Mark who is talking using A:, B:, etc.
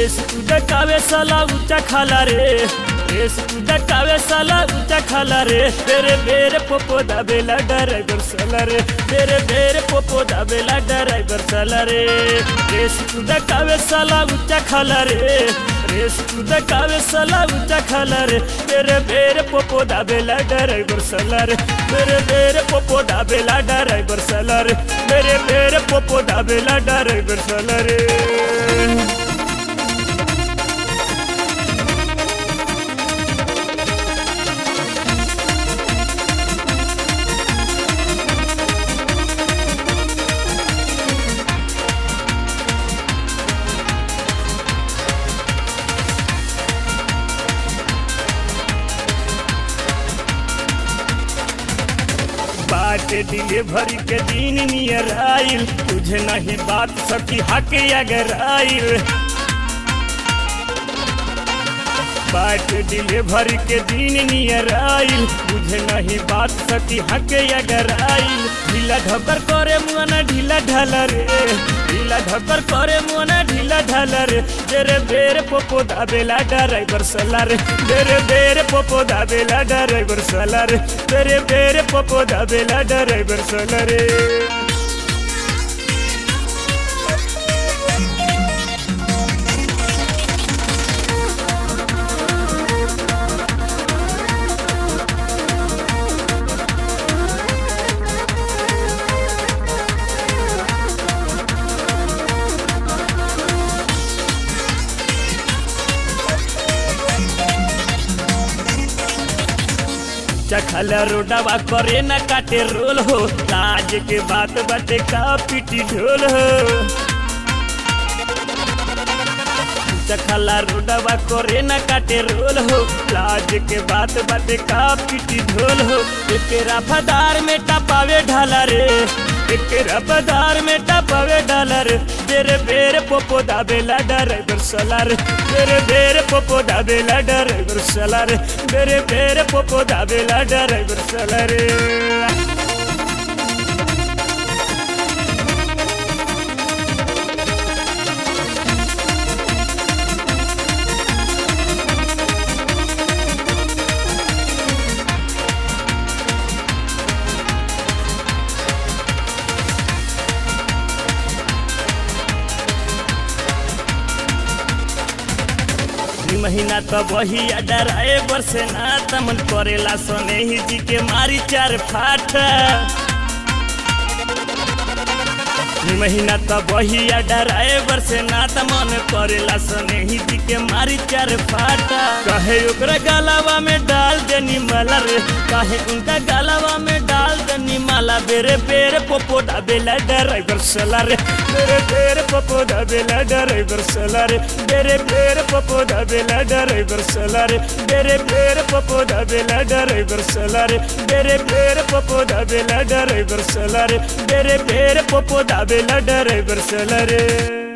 A: रेस उदकावे साला ऊंचा खाला रे, रेस उदकावे साला ऊंचा खाला रे, बेरे बेरे पोपो दाबेला ड्राइवर साला रे, बेरे बेरे पोपो दाबेला ड्राइवर साला रे। रेस उदकावे साला ऊंचा खाला रे, रेस उदकावे साला ऊंचा खाला रे, बेरे बेरे पोपो दाबेला ड्राइवर साला रे, बेरे बेरे पोपो दाबेला ड्राइवर साला रे, बेरे बेरे पोपो दाबेला ड्राइवर साला रे। बाट डिलीवरी के दिन नियर आइल, तुझे नहीं बात सकी हके अगर आइल। बाट डिलीवरी के दिन नियर आइल, तुझे नहीं बात सकी हके अगर आइल। ढीला ढकर करे मुआना ढीला ढाला रे, ढीला ढकर करे मुआना ढीला ढाला रे, बेरे बेरे पोपो दाबेला ड्राइवर साला रे, बेरे बेरे पोपो दाबेला ड्राइवर साला रे, बेरे बेरे पोपो दाबेला ड्राइवर साला रे। चखला रोडवा करे न काटे रोल हो, लाज के बात बाटे का पीटी ढोल हो। चखला रोडवा करे न काटे रोल हो, लाज के बात बाटे का पीटी ढोल हो। एक रफादार में टपावे ढाला रे, एक रफादार में टपावे ढाला रे, बेरे बेरे पोपो दाबेला ड्राइवर साला रे, बेरे बेरे पोपो दाबेला ड्राइवर साला रे, बेरे बेरे पोपो दाबेला ड्राइवर साला रे। महीना तो वही ड्राइवर से ना तमन करेला सोने ही जी के मारी चार फाटा। महीना तो वही ड्राइवर से ना तमन करेला सोने ही जी के मारी चार फाटा। कहे ओकरा गलावा में डाल देनी माला रे, कहे उनका गलावा में डाल देनी माला, बेरे बेरे पोपो दाबेला ड्राइवर साला रे, बेरे बेरे पोपो दाबेला ड्राइवर साला रे, बेरे बेरे पोपो दाबेला ड्राइवर साला रे, बेरे बेरे पोपो दाबेला ड्राइवर साला रे, बेरे बेरे पोपो दाबेला ड्राइवर साला रे, बेरे बेरे पोपो दाबेला ड्राइवर साला रे।